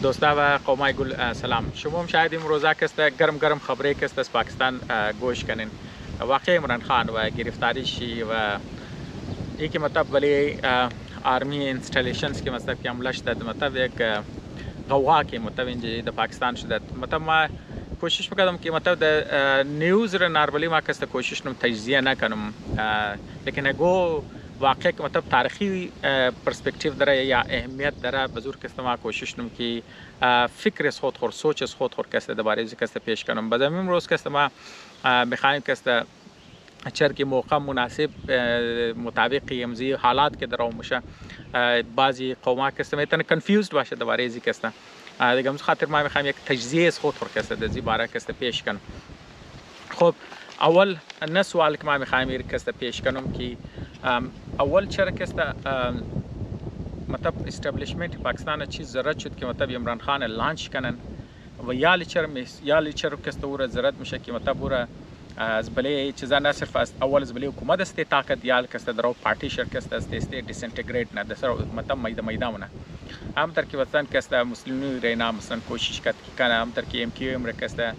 دوستا و قومای گل سلام. شما هم شاید امروزه که گرم گرم خبری که از پاکستان گوش کنین. واقع عمران خان و گرفتاریشی و یکی مطلب ولی آرمی انستالیشنز که مطلب که حمله شد مطلب یک غوغا که مطلب اینجا در پاکستان شد. مطلب ما کوشش میکردم که مطلب در نیوز را نارملی ما که کوشش نم تجزیه نکنم، لیکن اگه واقع که مطلب تاریخی پرسپکتیو داره یا اهمیت داره بزرگ که ما کوشش نم که فکر از خود خور سوچ از خود خور که درباره از که پیش کنم. بعد امروز که ما میخوایم که چرکی موقع مناسب مطابق امضی حالات که در آن میشه بعضی قوما که میتونه کنفیوزد باشه درباره ازی که دیگه از خاطر ما میخوایم یک تجزیه از خود خور که در باره که پیش کنم. خب اول نه سوال که ما میخوایم که پیش کنم که اول چرا که مطلب استابلیشمنت پاکستان چیز ضرورت شد که مطلب عمران خان لانچ کنن و یالی چرا که استور ضرورت میشه که مطلب ورا از بله چیزا نه صرف از اول از بله حکومت است طاقت یال که درو پارتی شرکت است دیسینتگریت نه در مطلب میدانونه هم در که وطن که مسلمانی رینا مثلا کوشش کرد که کنه هم در که ام کیو ام رکسته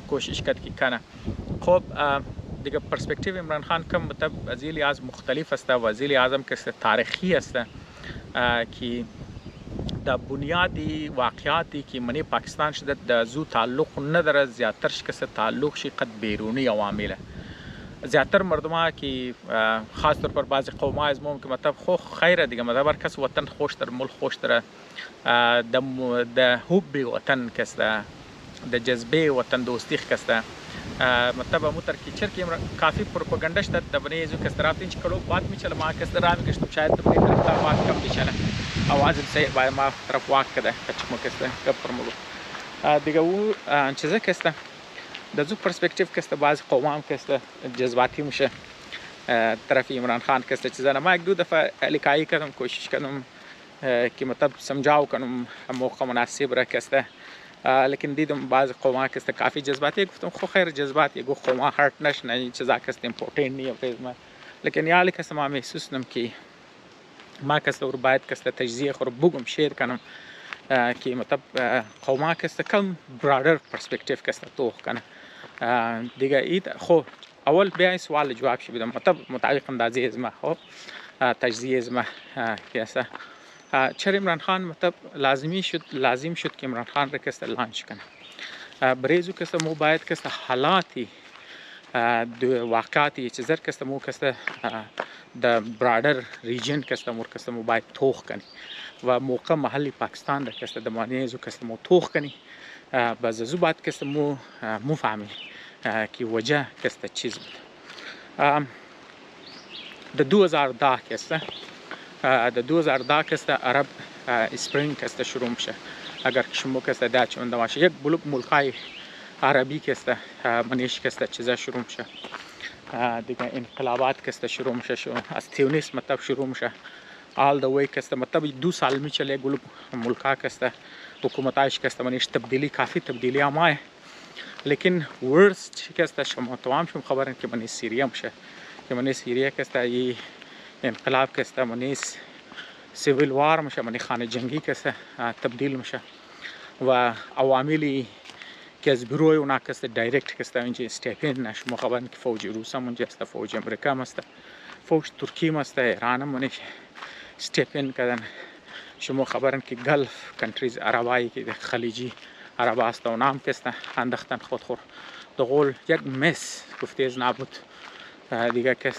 کوشش کرد که کنه. خب دیگه پرسپکتیو عمران خان کم مطلب از لحاظ مختلف است و از لحاظ که تاریخی است که د بنیادی واقعاتی که منی پاکستان شده د زو تعلق نداره، زیاترش که تعلق شي قد بیرونی عوامل زیاتر مردمه که خاص طور پر بعضی قوم‌ها از که مطلب خو خیره دیگه مطلب هر کس وطن خوش در ملک خوش در د حب وطن کسته د جذبه وطن دوستی کسته مطلب متر کی چرکی کافی پروپاگاندا شد دبنی ازو کسترات انچ کلو بات می چل ما کسترام کشتم شاید دبنی طرف بات کم بچنه आवाज से बाय ما طرف واک کده کچ مو کسته کپ پرمو دیگه و چیزه کسته د زو پرسپکتیو کسته باز قوام کسته جذباتی میشه طرف عمران خان کسته چیزا ما یک دو دفعه لکایی کردم کوشش کردم که مطلب سمجھاو کنم موقع مناسب را کسته لیکن دیدم بعض قوما که کافی جذباتی گفتم خو خیر جذباتی گو قوما هرت نش نه چیزا که امپورتنت نیه فیزما لیکن یالی که ما محسوس نم که ما که اور باید که تجزیه خور بگم شیر کنم که مطلب قوما که کم برادر پرسپکتیو که توخ کنه دیگه اید خو اول بیا سوال جواب شي بدم مطلب مطابق اندازه از ما خو تجزیه از ما که چرا عمران خان مطلب لازم شد که عمران خان را که لانچ کنه بریزو که مو باید که حالاتی دو واقعاتی چیزر که مو که د برادر ریجن که مو باید توخ کنی و موقع محلی پاکستان را که د مانیزو که مو توخ کنی باز زو باید که مو فهمی که وجه که چیز بود د 2010 که د 2010 که عرب اسپرینگ که شروع میشه اگر شما که داچ اون دواش یک بلوک ملکای عربی که منیش که چیزا شروع میشه دیگه انقلابات که شروع میشه از تیونس مطلب شروع میشه all the way که مطلب 2 سال میچله بلوک ملکا که حکومتاش که منیش تبدیلی کافی تبدیلی آمای لیکن ورست که شما تمام شما خبرن که منی سوریه میشه که منی سوریه که ای انقلاب که منیس سیویل وار میشه منی خانه جنگی که تبدیل میشه و عواملی که از بروی اونا که دایرکت که اینجا استیپین نش مخابرن که فوج روس هم اونجا است، فوج امریکا هم است، فوج ترکی هم است، ایران هم منی استیپین کردن شما خبرن که گلف کنتریز عربایی که خلیجی عرب است و نام که اندختن خود خور دغول یک مس گفته از نابود دیگه که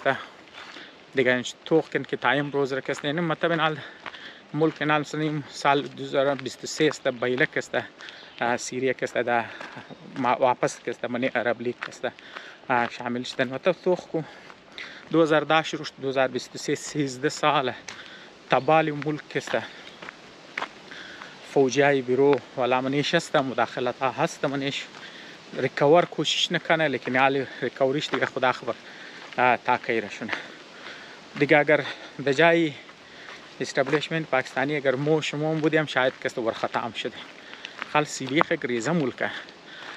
دیگه توخ کن که تایم روز را که نه مطلب نال ملک نال سنیم سال 2023 است بایله که سوریه که دا واپس که منی عرب لیگ که شامل شدن مطلب توخ کو 2010 شروع 2023 13 سال تبالی ملک که فوجیای بیرو ولا منیش است مداخلت ها هست منیش ریکاور کوشش نکنه لیکن علی ریکاوریش دیگه خدا خبر تا کیرشونه دیگه اگر بجای استابلیشمنت پاکستانی اگر شما بودیم شاید که ور خطا هم شده خال سیریه یک ریزه ملکه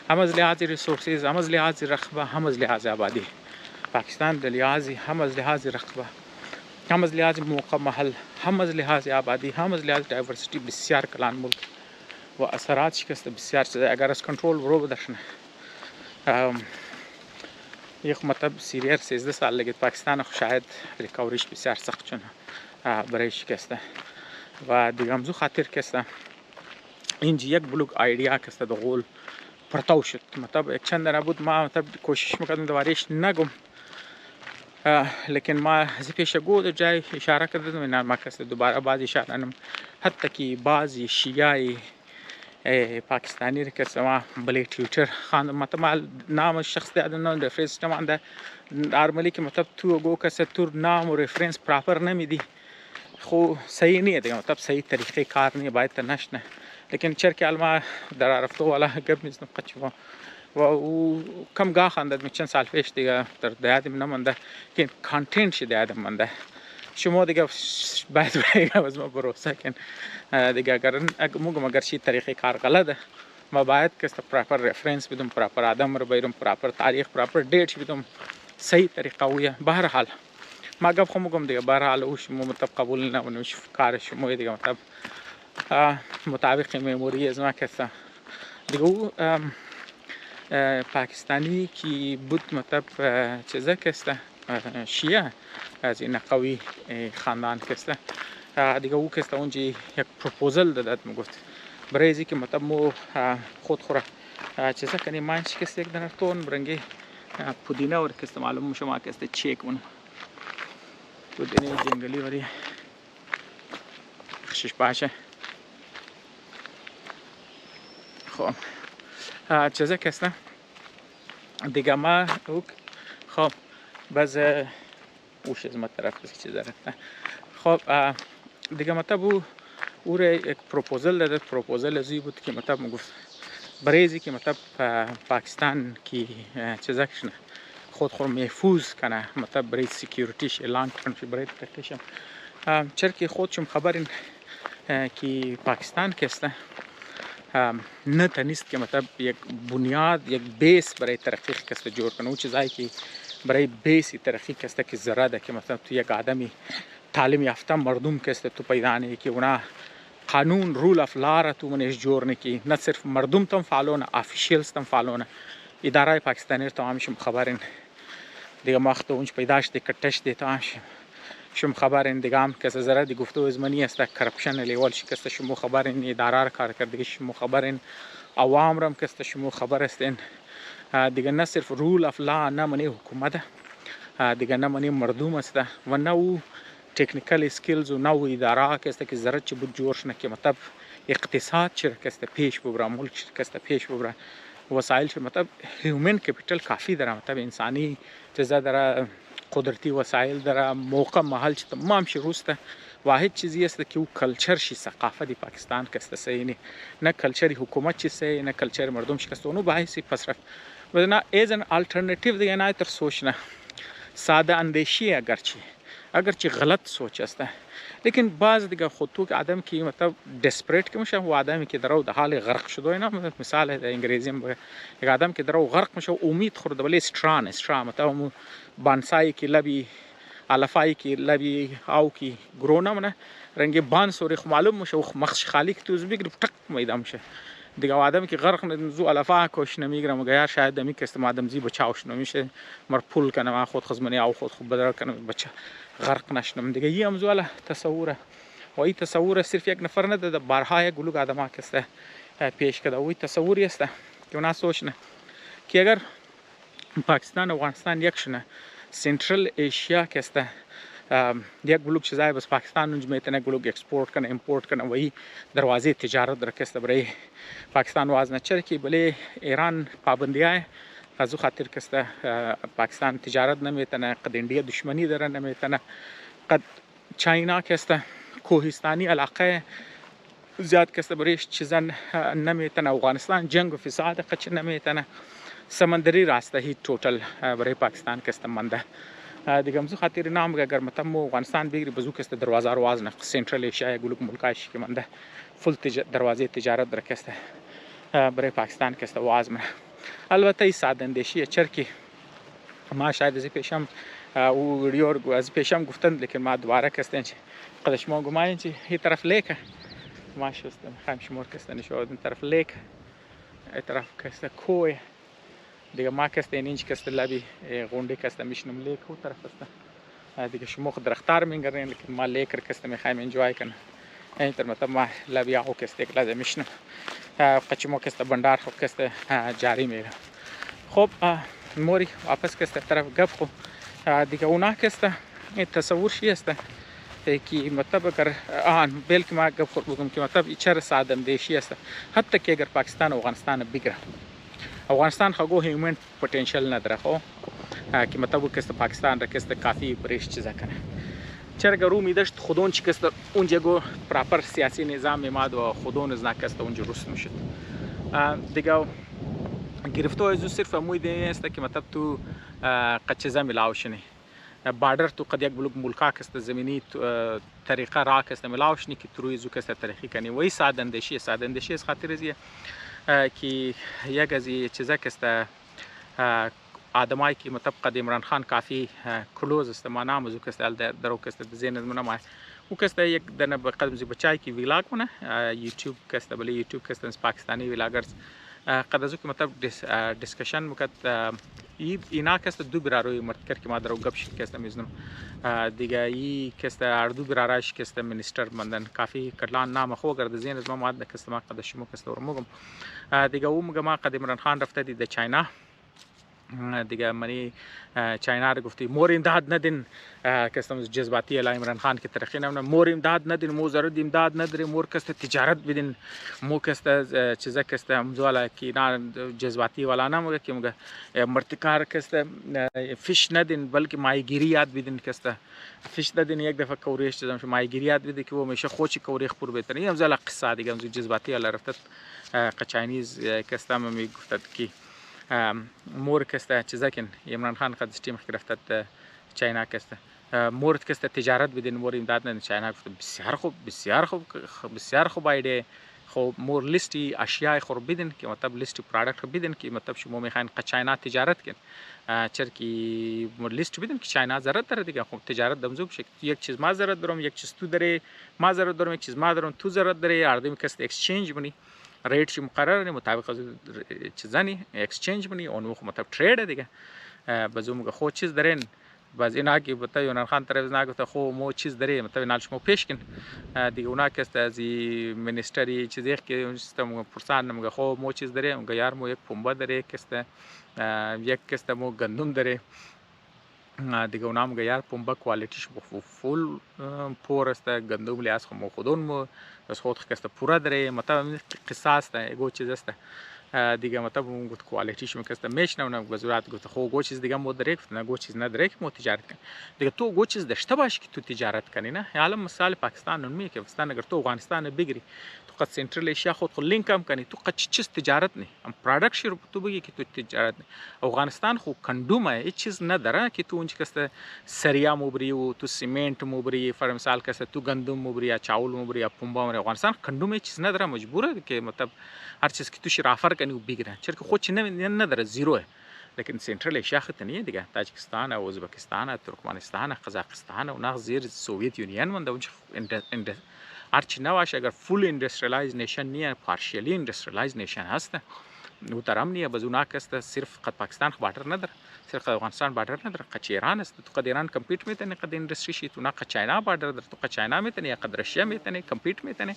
هم از لحاظ ریسورسز هم از لحاظ رقبه هم از لحاظ آبادی پاکستان د لحاظ هم از لحاظ رقبه هم از لحاظ موقع محل هم از لحاظ آبادی هم از لحاظ دایورسیتی بسیار کلان ملک و اثراتش که است بسیار چیزه اگر از کنترل برو بدرشنه یک مطلب سیریار 13 سال لگید پاکستان شاید ریکاوریش بسیار سخت چون برای شکسته و دیگه همزو خاطر که است اینجا یک بلوک آیدیا که است دغول پرتاو شد مطلب یک چند نبود ما مطلب کوشش میکردم دوبارهش نگم لیکن ما از پیش گود جای اشاره کردم نه ما که دوباره بعض اشاره نم حتی که بعضی شیعه پاکستانی رو که ما بلی تویتر خواندم مطلب نام شخص دیدن نه رفرنس نمانده نرمالی که مطلب تو گو که تو نام و رفرنس پراپر نمیدی خو صحیح نیه دیگه مطلب صحیح طریقه کار نیه باید تا نشنه لیکن چرکی علما در عرفته والا گب میزنم قچوا و او کم گاه خواندد می چند سال پیش دیگه در دیادم نمانده که کانتنت شده دیادم مانده شما دیگه باید بگم از ما بروسه کن دیگه اگر چی طریقه کار غلطه ما باید که پراپر رفرنس بدم پراپر آدم رو بیرم پراپر تاریخ پراپر دیت بدم صحیح طریقه ویه بهر حال ما گفت خو میگم دیگه بهر حال او شما مطلب قبول نمونش کار شما دیگه مطلب مطابق مموری از ما که دیگه او پاکستانی که بود مطلب چیزه که است شیعه از این قوی خاندان که است دیگه او که است اونجا یک پروپوزل داد میگفت برای ازی که مطلب مو خود خوره چیزه کنی مانچ که است یک دنر تون برنگی پودینه ور که است معلوم شما که است چیک من پودینه جنگلی وری خشش باشه خب چیزه که است دیگه ما خب باز اوش از ما طرف چیزه رفته خب دیگه مطلب او را یک پروپوزل داد پروپوزل ازی بود که مطلب میگفت برای ازی که مطلب پاکستان کی چیزه کشنه خود محفوظ کنه مطلب برای سکیوریتیش اعلان کنه برای تحقیقش چرا که خودشم خبرین که پاکستان که است نه تنیست که مطلب یک بنیاد یک بیس برای ترقی کسته جور کنه او چیزایی که برای بیس ترقی کسته که ضرورت ده که مثلا تو یک آدمی تعلیم یافته مردم کسته تو پیدا نه که اونا قانون رول اف لا را تو منش جور نکی نه صرف مردم تام فالو نه افیشیلز تام فالو نه اداره پاکستانی تو همیشه خبرین دیگه وقت اونج پیداش دی کټش دی ته شم خبرین دیگه هم که زره دی گفتو ازمنی است کرپشن لیول شکست شما خبرین اداره کارکردگی شما خبرین عوام رم که شما خبر استین دیگه نه صرف رول اف لا نه منی حکومت دیگه نه منی مردم است و نه او تکنیکل اسکیلز و نه او اداره که است که زره چه بود جورش نه که مطلب اقتصاد چه که است پیش ببره ملک چه که است پیش ببره وسایل چه مطلب هیومن کپیتال کافی داره مطلب انسانی چیزا داره قدرتی وسایل داره موقع محل چه تمام شروسته واحد چیزی است که او کلچر شی ثقافت پاکستان که است سینی نه کلچری حکومت چی سه نه کلچر مردم شکست اونو باعث پسرف و نه ایز ان الټرنیټیو دیگه نه تر سوچ نه ساده اندیشی اگرچه غلط سوچ است لیکن بعض دیگه خود تو آدم که مطلب دسپریت که میشه و آدمی که درو در حال غرق شده اینا مثال انگلیسی یک آدم که درو غرق میشه امید خورده ولی استرا مطلب بانسایی که لبی علفایی که لبی او که گرونا منه رنگ بان سوری معلوم میشه و مخش خالی که توز بگیره تک میدم میشه دیگه آدمی که غرق نزو علفا کوش نمیگیره مگر شاید دمی که است آدم زی بچاوش نمیشه مرپول کنه ما خود خزمنی او خود بدر کنه بچه غرق نشنم دیگه یه هم زواله تصوره و این تصور صرف یک نفر نه ده بارهای گلوگ آدم که است پیش کرده و این تصوری است که اونا سوچنه که اگر پاکستان و افغانستان یکشنه سنترال ایشیا که است یک بلوک چیزای بس پاکستان اونج میتونه بلوک اکسپورت کنه امپورت کنه و این دروازه تجارت در کست برای پاکستان وازنه چرا که بله ایران پابندی های از او خاطر کست پاکستان تجارت نمیتونه قد انډیا دشمنی داره نمیتونه قد چاینا کست کوهستانی علاقه زیاد کست برایش چیزا نمیتونه افغانستان جنگ و فساد قچ نمیتونه سمندری راسته هی توتال برای پاکستان کست منده دیگه همزو خاطر نام اگر متم افغانستان بگیری بزو کست دروازه رو وازنه سنترال ایشیا گلوک ملکاش که منده فل دروازه تجارت در کست برای پاکستان کست وازمه البته این ساده اندیشیه چرکی ما شاید از پیشم او ویدیو از پیشم گفتن لیکن ما دوباره کستن قدش ما گماین چی هی طرف لیکه Marsche ist dann Heimschmorkes dann schon den Taraf Lake طرف کسته کوه دیگه ما کسته اینج کسته لبی غونډه کسته میشنم لیک او طرف کسته دیگه شما خود درختار میگرین لیکن ما لیکر کسته میخوایم انجوای کنه این تر مطلب ما لبی او کسته کلا میشنم قچمو کسته بندار خو کسته جاری میره خب موری واپس کسته طرف گپ خو دیگه اونا کسته تصور شی است که مطلب اگر بلکه ما گپ خود بگم که مطلب چرا ساده اندیشی است حتی که اگر پاکستان و افغانستان بگیره افغانستان خو هیومن پتانسیل نداره خو که مطلب که پاکستان را که کافی برش چیزا کنه چرا اگر امید داشت خودون چی که اونجا گو پراپر سیاسی نظام ماد و خودون از نکست اونجا رست میشد دیگه گرفتار از صرف امید است که مطلب تو قچزا ملاوشنی بارڈر تو قد یک ملکا کست زمینی طریقه را کست ملاوشنی که تروی زو کست تاریخی کنی وی سادندشی از خاطر ازیه که یک از چیزا کست آدمایی که مطلب قد عمران خان کافی کلوز است ما نام زو کست درو کست زین از منم او کست یک دنه قدم زی بچای کی ویلاگ کنه یوتیوب کست بله یوتیوب کست پاکستانی ویلاگرز قد ازو که مطلب دیسکشن مکت اینا کست دو براروی مرتکر که ما درو گپ شد کست میزنم دیگه ای کست اردو براراش کست منیستر مندن کافی کلان نام خو گرد زین از ما ماد کست ما قد شمو کست ورموگم دیگه او مگه ما قد عمران خان رفته دی چاینا دیگه منی چاینا رو گفتی مور امداد ندین کستم جذباتی علی عمران خان کی ترقی نمونه مور امداد ندین مو زرد امداد نداره مور کست تجارت بدین مو کست چیزا کست امزوالا کی نا جذباتی والا نمونه کی مگه مرتکار کست فیش ندین بلکه ماهیگیری یاد بدین کست فیش ندین یک دفعه کوریش چیزام شو ماهیگیری یاد بدی که و میشه خوچی کوریخ پر بهتره امزوالا قصه دیگه امزو جذباتی علی رفتت قچاینیز کستم میگفتد کی مور کسته چیزا کن عمران خان قد استیم گرفتت چاینا کسته مورد کسته تجارت بدین مور امداد ندین چاینا گفت بسیار خوب ایده خب مور لیستی اشیاء خور بدین که مطلب لیستی پروداکت بدین که مطلب شما میخواین چاینا تجارت کن چرا کی مور لیست بدین که چاینا ضرورت داره دیگه خب تجارت دمزو بشه یک چیز ما ضرورت دارم یک چیز تو داره ما ضرورت دارم یک چیز ما دارم تو ضرورت داره اردم کسته اکسچنج بنی ریٹ چی مقرر نی مطابق از چیزانی اکسچنج بنی اون خو مطلب ترید دیگه بازم خو چیز دارین باز اینا که بتا یونان خان طرف نه گفته خو مو چیز داره مطلب نال شما پیش کن دیگه اونا که است از منیستری چیزی که سیستم پرسان نمیگه خو مو چیز داره میگه یار مو یک پنبه داره که است یک که است مو گندم داره دیگه اونا میگه یار پنبه کوالیتیش فول پور است گندم لیاس خو مو خودون مو از خود که است پورا داره مطلب قصاص است گو چیز است دیگه مطلب اون گفت کوالیتیش میکسته میشنه اونم بزرگت گفت خو گو چیز دیگه مو دریک نه گو چیز نداره که مو تجارت کنی دیگه تو گو چیز داشته باش که تو تجارت کنی نه حالا مثال پاکستان اون که پاکستان اگر تو افغانستان بگیری تو قد سنترال ایشیا خود لینک هم کنی تو قد چیز تجارت نه ام پروداکت شروع تو بگی که تو تجارت نه افغانستان خو کندومه هیچ چیز نداره که تو اونج کسته سریا مبری و تو سیمنت مبری فر مثال کسته تو گندم مبری یا چاول مبری یا پنبه مبری افغانستان کندومه هیچ چیز نداره مجبوره که مطلب هر چیز که تو شرافر کنی و بگیره چرا که خود چی نداره زیروه لیکن سنترال ایشیا خط نیه دیگه تاجیکستان و ازبکستان ترکمنستان قزاقستان و ناخ زیر سوویت یونین مونده اونج هر چی نباشه اگر فول اندستریالایز نیشن نیه پارشیلی اندستریالایز نیشن هسته او ترام نیه باز اونا کسته صرف قد پاکستان بارتر نداره صرف قد افغانستان بارتر نداره قد ایران است تو قد ایران کمپیت میتونی قد اندستری شی تو نا قد چاینا بارتر داره تو قد چاینا میتونی یا قد رشیا میتونی کمپیت میتونی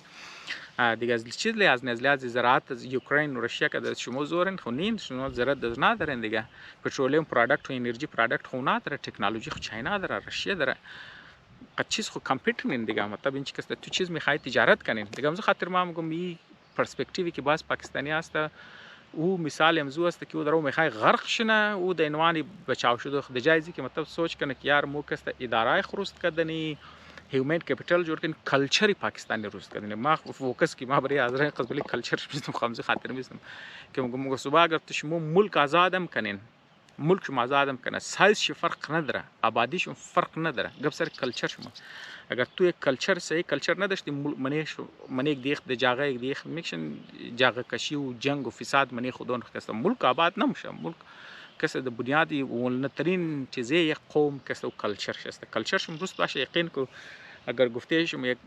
دیگه از چیز لیاز زراعت از اوکراین و رشیا که شما زورن خونین شما زراعت ندارن دیگه پترولیم پروداکت و انرژی پروداکت خو نداره تکنولوژی خو چاینا داره رشیا داره قد چیز خو کمپیت نین دیگه مطلب این که تو چیز میخوای تجارت کنین دیگه همز خاطر ما میگم این پرسپکتیوی که باز پاکستانی هست او مثال امزو است که او درو میخوای غرق شنه او د عنوان بچاو شده د جایزی که مطلب سوچ کنه که یار مو کسته اداره خروست کردنی هیومن کپیتال جوړ کړي کلچر پاکستان روست کړي ما فوکس کی ما بری حاضر قبلی کلچر میستم خمسه خاطر میستم که موږ صبح اگر تشمو ملک آزادم کنین ملک شما آزادم کنه سایز شي فرق نداره آبادی شو فرق نداره گپ سر کلچر شما اگر تو یک کلچر صحیح کلچر نداشتی من یک دیخ د جاغه یک دیخ میکشن جاغه کشی و جنگ و فساد من خودون کسته ملک آباد نمیشه ملک کسته د بنیادی ولنترین چیزی یک قوم کسته کلچر شسته کلچر شما درست باشه یقین کو اگر گفته شما یک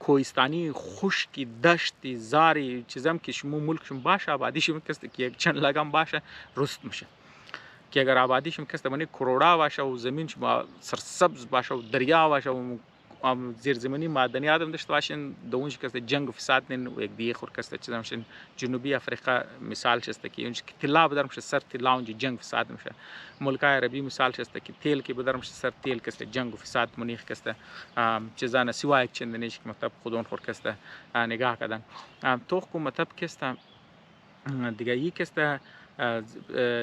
کوهستانی خشکی دشتی زاری چیزام که شما ملکشون باشه آبادیشون کسته که یک چند لگم باشه رست میشه که اگر آبادیشون کسته منی کروڑا باشه و زمین شما سرسبز باشه و دریا باشه و زیرزمینی معدنیات هم داشته باشین دوونش کسته جنگ و فساد نین و یک دیگه خور کسته چیزامشین جنوبی افریقا مثال شسته که اونش که طلا بدرم شه سر طلا اونجا جنگ فساد میشه ملکای عربی مثال شسته که تیل که بدرم شه سر تیل کسته جنگ و فساد منیخ کسته چیزانه سوا یک چندنیش که مطلب خودون خور کسته نگاه کردن تو حکومت کسته دیگه یک کسته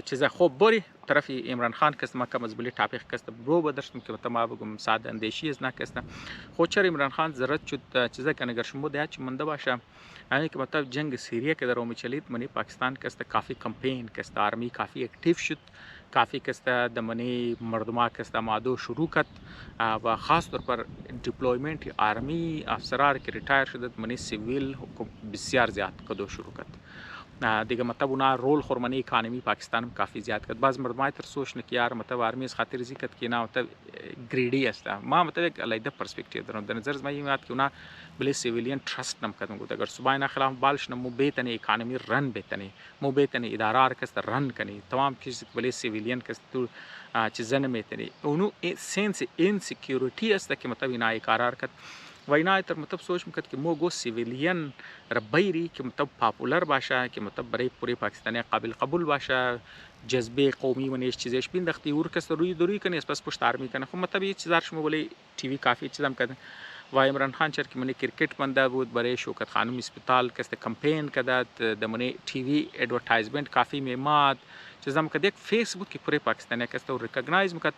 چیزا خوب بری طرف عمران خان کست ما کم از بلی تاپیق کست برو بدرشتم که مطمئن ما بگم ساده اندیشی از نکستم خود چرا عمران خان ضرورت شد چیزا که نگر شما دیات منده باشه یعنی که مطلب جنگ سوریه که در اومی چلید منی پاکستان کست کافی کمپین کست آرمی کافی اکتیو شد کافی کست دمنی مردما کست مادو شروع کرد و خاص طور پر دیپلویمنت آرمی افسرار که ریتایر شدند منی سیویل بسیار زیاد کدو شروع کرد دیگه مطلب اونا رول خورمنی اکانومی پاکستان کافی زیاد کرد باز مردمای تر سوچ نه یار مطلب آرمی از خاطر ذکر کی نه مطلب گریډي است ما مطلب یک علیده پرسپیکټیو درم د نظر زما یمات کی اونا بل سیویلین ټرست نم کدم گوت اگر صبح نه خلاف بالش نمو بیتنی اکانومی رن بیتنی مو بیتنی ادارار کست رن کنی تمام چیز بل سیویلین کست تو چیزن میتنی اونو سنس انسیکیورٹی است که مطلب اینا قرار کرد و اینا تر مطلب سوچ میکرد که موگو سیویلین ربیری که مطلب پاپولر باشه که مطلب برای پوری پاکستانی قابل قبول باشه جذبه قومی و نیش چیزش بیندختی اور کس روی دوری کنی پس پشت آرمی کنه خب مطلب یه چیزار شما بولی تی وی کافی چیزام کردن و عمران خان چر که منی کرکٹ بنده بود برای شوکت خانم اسپیتال کست کمپین کردد دمنی تی وی ادورتایزمنت کافی میماد چیزام کد یک فیس بود که پوری پاکستانی کست رو ریکگنایز میکرد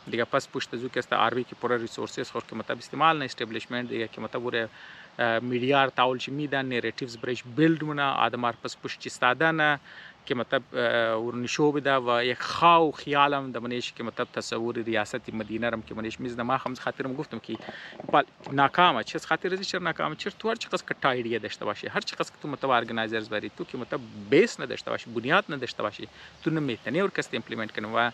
دیگه پس پشت زو کست آرمی که پورا ریسورسز خور که مطلب استعمال نه استابلیشمنت دیگه که مطلب ور میلیارد تاول چی میدن نریتیوز برش بیلد مونه آدمار پس پشت چستادن که مطلب ورنشو بده و یک خاو خیالم دمنیش که مطلب تصور ریاست مدینه رم که منیش میز ما خمس خاطرم گفتم که ناکامه چه خاطر ازی چر ناکامه چر تو هر چی قص کټا ایډیا داشته باشی هر چی قص تو مطلب ارگنایزرز بری تو که مطلب بیس نه داشته باشی بنیاد نه داشته باشی تو نه میتنی اور کست امپلیمنت کنی و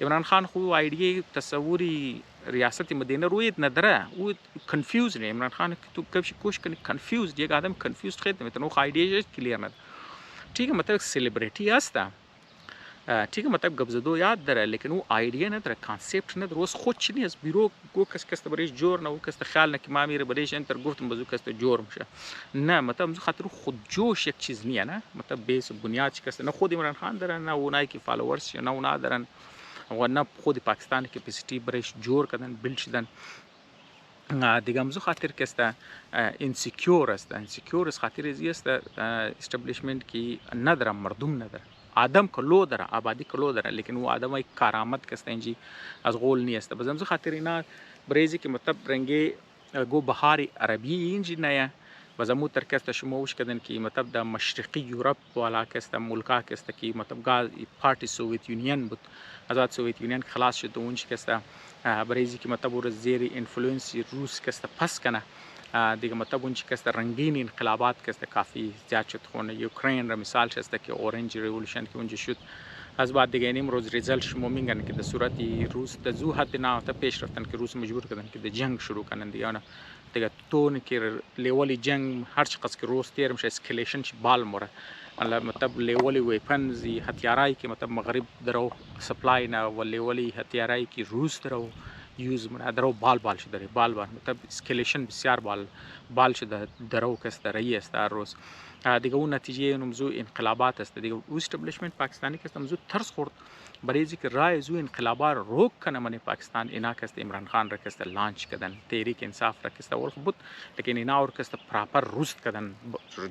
عمران خان خو ایډیا تصوری ریاست مدینه روی نداره او کنفیوز نه عمران خان تو کبش کوش کنی کنفیوز یک آدم کنفیوز خیلی میتونه خو ایډیا کلیر نه ठीक है मतलब सेलिब्रिटी هسته ठीक है मतलब गबजदो याद داره लेकिन वो आइडिया نداره کانسپت نداره روز خود چی نیست بیرو گو کس برایش جور نه و کس خیال نه که ما میره برایش انتر گفتم بزو کس جور میشه نه مثلا خاطر خود جوش یک چیز نیه نه مثلا بیس بنیاد کس نه خود عمران خان داره نه اونایی که فالوورز نه اونا دارن و نه خود پاکستان کپاسیتی برایش جور کردن بیلد شدن دیگه امزو خاطر کسته انسیکیور است انسیکیور است خاطر ازی است استابلیشمنت کی نداره مردم نداره آدم کلو داره آبادی کلو داره لیکن او آدم ای کارآمد کسته اینجی از غول نیست بس امزو خاطر اینا بریزی که مطلب رنگی گو بهاری عربی اینجی نه و زمو تر کسته شموش کردن که مطلب در مشرقی یورپ والا کسته ملکا کسته که مطلب گاز پارتی سوویت یونین بود آزاد سوویت یونین خلاص شد اونج کسته برایزی که مطلب ور زیر انفلوئنس روس کسته پس کنه دیگه مطلب اونج کسته رنگین انقلابات کسته کافی زیاد شد خونه یوکرین را مثال شسته که اورنج ریولوشن که اونجا شد از بعد دیگه این امروز ریزلت شما میگن که در صورت روس در زو حد نه تا پیش رفتن که روس مجبور کردن که در جنگ شروع کنن دیگه تون که لیولی جنگ هر چقدر که روز تیر میشه اسکلیشن چی بال موره مطلب لیولی ویپنز هتیارایی که مطلب مغرب درو سپلای نه و لیولی هتیارایی که روس درو یوز منه درو بال شده بال مطلب اسکلیشن بسیار بال شده درو کس دری است در روز دیگه اون نتیجه نمزو انقلابات است دیگه او استابلیشمنت پاکستانی که نمزو ترس خورد برای ذکر رای زو انقلابات روک کنه من پاکستان اینا کست عمران خان را کست لانچ کردن تحریک انصاف را کست اور بود لیکن اینا اور کست پراپر روست کردن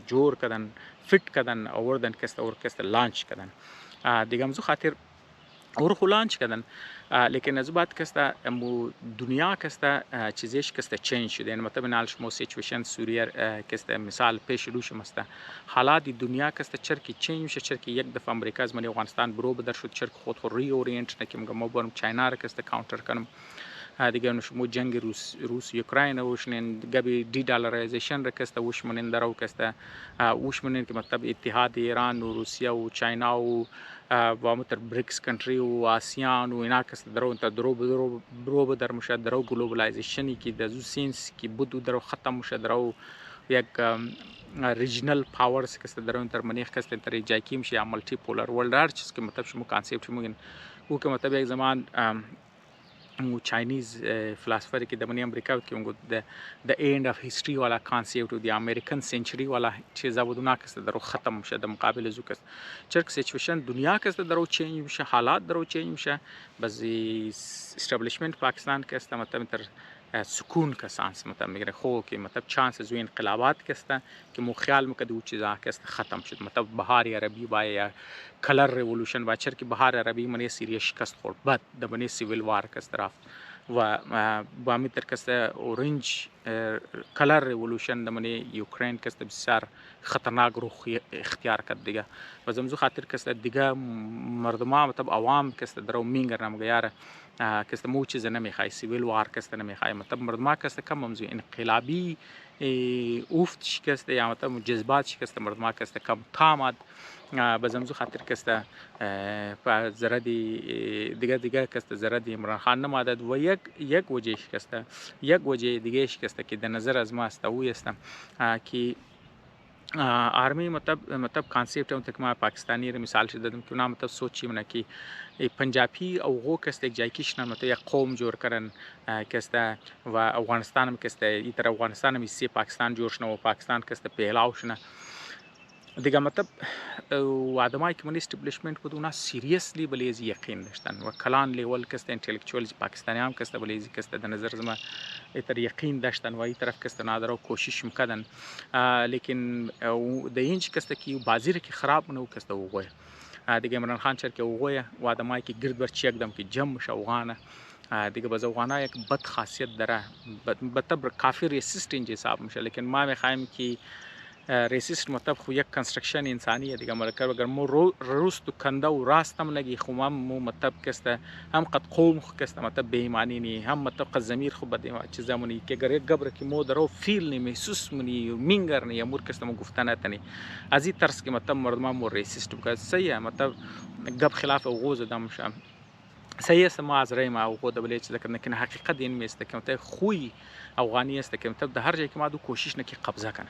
جور کردن فیٹ کردن اوردن کست اور کست لانچ کردن دیگه نمزو خاطر اور خلانچ کردن لیکن از بعد کسته امو دنیا کسته چیزش کسته چینج شده یعنی مطلب نالش مو سیچویشن سوریه کسته مثال پیش روش مسته حالات دنیا کسته چرکی چینج میشه چرکی یک دفعه امریکا از من افغانستان برو بدر شد چرک خود ری اورینت نکیم ما برم چاینا را کسته کاونتر کنم دیگه نشمو جنگ روس اوکراین وشنین گبی دی دلارایزیشن رکسته وشمنین درو کسته وشمنین که مطلب اتحاد ایران و روسیه و چاینا و متر بریکس کنتری و آسیان و اینا کسته درو انت درو در مشه درو گلوبلایزیشنی که دزو سینس که بدو درو ختم مشه درو یک ریجنل پاورز کسته درو انتر منیخ کسته انتر جایکی میشه یا ملتی پولر ورلد هر چیز که مطلب شما کانسپت میگن او که مطلب یک زمان و چاینیز فلسفه که دمنی امریکا که اونگو د ایند اف هیستری والا کانسپت و د امریکن سنچری والا چیزا ودونا کست درو ختم میشه د مقابل زو کست چرک سیچویشن دنیا کست درو چینج میشه حالات درو چینج میشه بس استابلیشمنت پاکستان کست مطلب تر سکون کا سانس مطلب میگره خو که مطلب چانس زو انقلابات کسته که مو خیال میکد او چیزا کست ختم شد مطلب بهار عربی با یا کلر ریولوشن با چر که بهار عربی منی سیریه شکست خورد بعد د بنی سیویل وار کست رفت و با میتر کست اورنج کلر ریولوشن د منی یوکرین کست بسیار خطرناک روح اختیار کرد دیگه و زمزو خاطر کست دیگه مردما مطلب عوام کست درو مینگر نمگیاره کست مو چیز نمیخوای سیویل وار کست نمیخوای مطلب مردما کست کم ممزو انقلابی افت شکست یا مطلب جذبات شکست مردما کست کم تامد بزمزو خاطر کسته زردی دیگه کسته زردی عمران خان نمادد و یک وجه شکسته یک وجه دیگه شکسته که در نظر از ما است او است که आर्मी मतलब कॉन्सेप्ट है तक मैं पाकिस्तानी रे मिसाल से दम क्यों ना मतलब सोची मना कि पंजाबी और वो कस्ते जायकिश ना मतलब एक कौम जोड़ करन कस्ते व अफगानिस्तान में कस्ते इधर अफगानिस्तान में इससे पाकिस्तान जोड़ना वो पाकिस्तान कस्ते पहलावशना دیگه مطلب و آدمایی که من استبلیشمنت بود اونا سیریسلی بلیزی یقین داشتن و کلان لیول کسته انتلیکچوالز پاکستانی هم کسته بلیزی کسته در نظر زما ایتر یقین داشتن و ای طرف کسته نادر و کوشش میکردن لیکن د اینج کسته که بازی که خراب نه کسته وغوی دیگه عمران خان چر که وغوی و آدمایی که گرد بر چی اقدم که جمع شه افغانه دیگه باز افغانا یک بد خاصیت داره بطبع کافی ریسیست اینج حساب میشه لیکن ما میخوایم که ریسیست مطلب خو یک کنسترکشن انسانیه دیگه مرکب اگر مو روست و کنده و راست هم لگی خو مو مطلب کسته هم قد قوم خو کسته مطلب به ایمانی نی هم مطلب قد ضمیر خو بده چیزا منی که اگر یک گبر که مو درو فیل نی محسوس منی مینگر نی امور کسته مو گفتنه تنی از این ترس که مطلب مردم مو ریسیست بکه صحیح مطلب گب خلاف اوغوز دم شم صحیح سما از رای ما اوغو دبلی چیزا کنه که حقیقت این میسته که مطلب خوی افغانی است که مطلب در هر جای که ما دو کوشش نکی قبضه کنه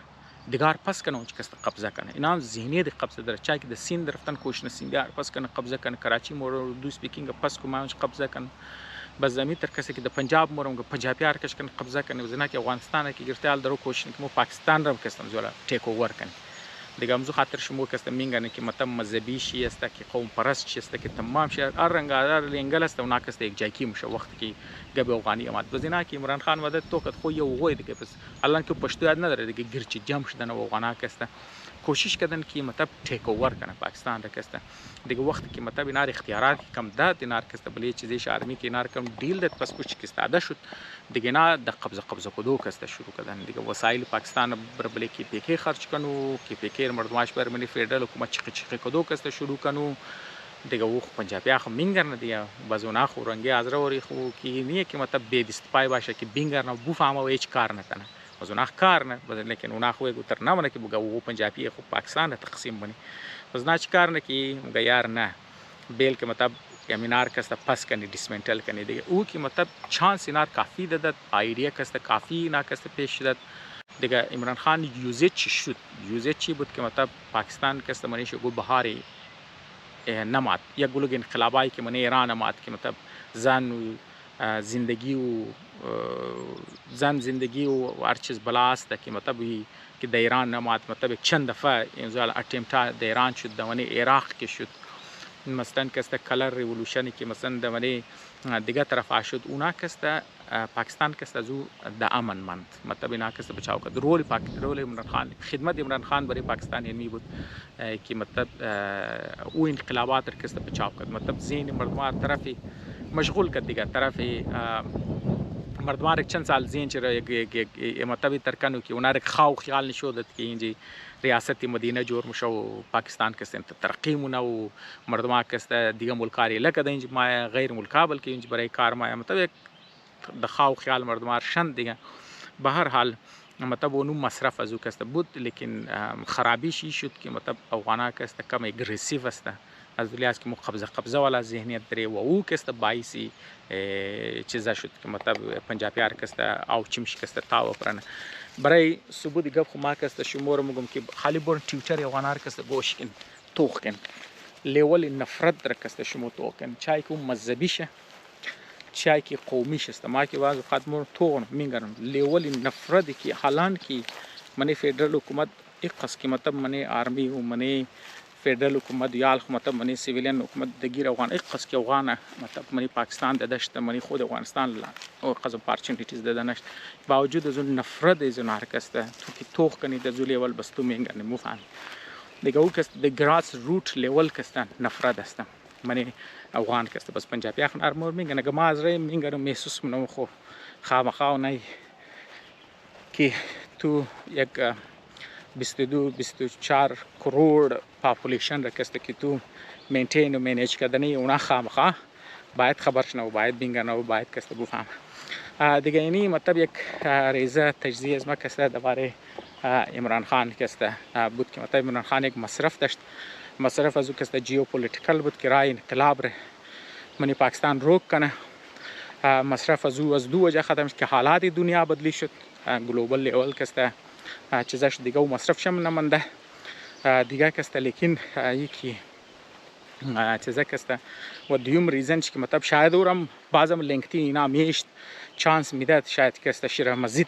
دیگر پس کنه اونچه کست قبضه کنه اینا ذهنیت قبضه داره چای که د سیند رفتن کوشش نسیم دیگر پس کنه قبضه کنه کراچی مور دو سپیکینگ پس کو ما اونچه قبضه کنه بس زمین تر کسی که د پنجاب مورم پنجابی هر کش کنه قبضه کنه وزنا که افغانستان که ګرتال درو کوشش نکمو پاکستان رم کستم زولا ټیک اوور کنه دیگه امزو خاطر شمو کستم مینگانه که مطلب مذهبی شی است که قوم پرست شی است که تمام شهر ارنگ ار لنگل است و ناکست یک جای کی مشه وقت که گب افغانی آمد وزنا که عمران خان مدد تو کت خو یو وای دیگه بس الان که پشتو یاد نداره دیگه گرچی جمع شدن و افغانا کسته کوشش کردن که مطلب ټیک اوور کنه پاکستان را کسته دیگه وقت که مطلب اینار اختیارات کم داد اینار کسته بلی چیزی آرمی که اینار کم دیل داد پس کچھ کسته شد دیگه نه د قبضه کدو کسته شروع کردن دیگه وسایل پاکستان بر بلی کی پیکی خرج کنو کی پیکی مردماش بر منی فدرال حکومت چقی کدو کسته شروع کنو دیگه او پنجابی خو مینگر نه دیگه بازونا خو رنگی از روری خو کی نیه که مطلب به دستپای باشه که بینگر نه بو فهمه و هیچ کار نه کنه بازونا کار نه لیکن اونا خو یو تر نه که بوګه او پنجابی خو پاکستان تقسیم بنی بازنا چ کار نه کی یار نه بیل که مطلب یمینار کسته پس کنی ډیسمنټل کنی دیگه او کی مطلب چانس اینار کافی داد ایدیا کسته کافی نا کسته پیش داد دیگه عمران خان یوزیت شد یوزیت چی بود که مطلب پاکستان کسته منیش گو بهاری نماد یک گلوگ انقلابایی که من ایران نماد که مطلب زندگی و هر چیز بلاست که مطلب که در ایران نماد مطلب چند دفعه اینجا اتمپتا در ایران شد دوانی عراق که شد مثلا کسته کلر ریولوشنی که مثلا دوانی دیگه طرف شد اونا کسته پاکستان کسته زو د امن مند مطلب اینا کسته بچاو کرد رول عمران خان خدمت عمران خان برای پاکستان یعنی بود که مطلب او انقلابات کسته بچاو کرد مطلب ذهن مردم طرفی مشغول کرد دیگه طرفی مردم چند سال ذهن چرا مطلب ترکنو که اونا خاو خیال نشود که اینجی ریاست مدینه جور مشو پاکستان کسته ترقی مونه و مردم کسته دیگه ملکاری لکه اینج ما غیر ملکابل که اینج برای کار ما مطلب دخاو خیال مردم شند دیگه. به هر حال مطلب اونو مصرف از او کسته بود، لیکن خرابیش این شد که مطلب افغانا کسته کم اگریسیو است، از لیاز که مو قبضه والا ذهنیت داره و او کسته باعثی چیزا شد که مطلب پنجابیار کسته او چیمش کسته تاو پرنه. برای ثبوت گپ خو ما کسته شمور مگم که خالی برن توییتر افغانار کسته گوش کن توخ کن لیول نفرت در کسته شما توخ کن، چای که مذهبی شه چای که قومیش است. ما که بعض وقت مور توغن میگرم لیول نفرتی که حالان که منی فدرال حکومت یک قص که مطلب منی آرمی و منی فدرال حکومت یال مطلب منی سیویلین حکومت دگیر افغان یک قص که افغان مطلب منی پاکستان داشت منی خود افغانستان لا او قص اپورتونیتیز دادنش باوجود از اون نفرت از اون حرکت تو که توخ کنی در لیول بس تو میگن مفهم دیگه او کس د گراس روت لیول کستن نفرت است منی افغان کسته بس پنجابی اخن ارمور میگن اگه ما از رای میگن محسوس منو خو خامخا نه که تو یک 22-24 کروڑ پاپولیشن را کسته که تو مینتین و مینیج کردنی اونا خامخا باید خبر شنه و باید بینگن و باید کسته بفهم دیگه اینی مطلب یک ریزه تجزیه از ما کسته درباره عمران خان کسته بود که مطلب عمران خان یک مصرف داشت، مصرف از او کسته جیوپولیتیکل بود که رای انقلاب را منی پاکستان روک کنه. مصرف از او از دو وجه ختم شد که حالات دنیا بدلی شد، گلوبال لیول کسته چیزاش دیگه و مصرف شم نمانده دیگه کسته. لیکن یکی چیزا کسته و دیوم ریزن که مطلب شاید اورم بعضم لینکتی اینا میشت چانس میداد شاید کسته شیره مزید،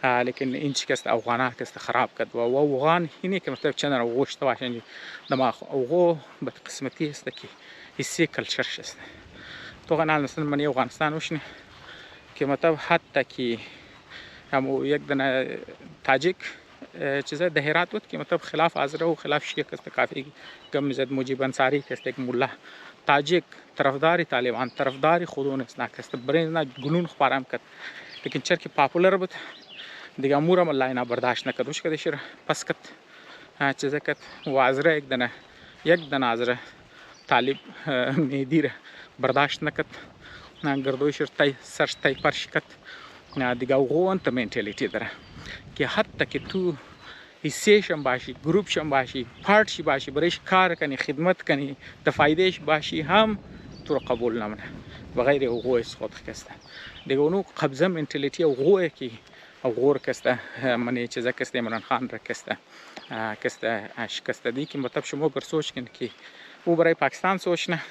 لیکن این چی کسته افغانا کسته خراب کرد و افغان اینی که مطلب چند رو گوشت باشن دماغ اوغو بد قسمتی است که حسی کلچر است تو غنال مثلا من افغانستان وشنه که مطلب حتی که هم یک دنه تاجیک چیزا د هرات بود که مطلب خلاف ازره و خلاف شیعه کسته کافی گم زد مجیب انصاری کسته یک مولا تاجیک طرفدار طالبان طرفدار خودون است نکسته برین نه گلون خبرم کرد، لیکن چرا که پاپولر بود دیگه امورم الله اینا برداشت نکرد وش کده شیر پس کت چیزا کت و ازره یک دنه ازره طالب میدیر برداشت نکرد گردوی شیر تای سرش تای پرش کت دیگه اوغو انت منتالیتی داره که حتی که تو حصهشم باشی گروپشم باشی پارتشی باشی برایش کار کنی خدمت کنی د فایدهش باشی هم تو رو قبول نمونه بغیر اوغو اسخود کسته دیگه اونو قبضه منتالیتی اوغوه که اوغور کسته منی چیزا کسته عمران خان را کسته شکسته دی که مطلب شما گر سوچ کن که او برای پاکستان سوچ نه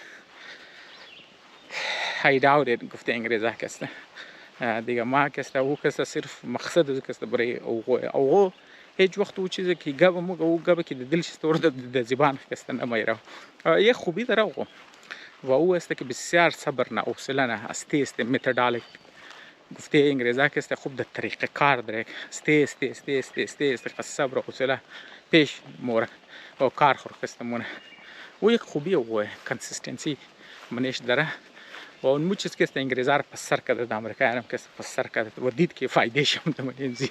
I doubt it گفته انگریزا کسته دیگه ما کسته او کسته صرف مقصد از کسته برای اوغو هیچ وقت او چیزی که گب موگه او گب که دلش استور د زبان کسته نمیره یک خوبی داره اوغو و او است که بسیار صبر نه حوصله نه استی است متدالیک گفته انگریزا کسته خوب د طریقه کار داره استی صبر و حوصله پیش موره و کار خور کسته مونه و یک خوبی اوغو کنسیستنسی منش داره و اون مو چیز که انگریزا را پس سر کرده د امریکا هم که پس سر کرده و دید که فایده شم د منینزی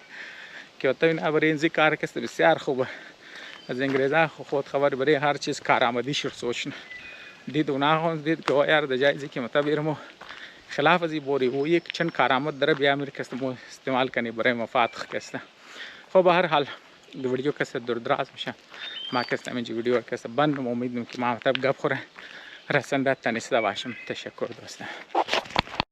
که وقتا این برینزی کار که بسیار خوبه از انگریزا خود خبر برای هر چیز کارآمدی شر سوچنه دید اونا دید که یار د جایزی که مطلب ایرمو خلاف ازی بوری و یک چند کارآمد داره بیا امریکا است مو استعمال کنی برای مفاد کسته. خب به هر حال ویدیو کسته دراز میشه ما کسته من ویدیو کسته بند امیدم که ما مطلب گپ خوره رسنده تنیسته باشم. تشکر دوستان.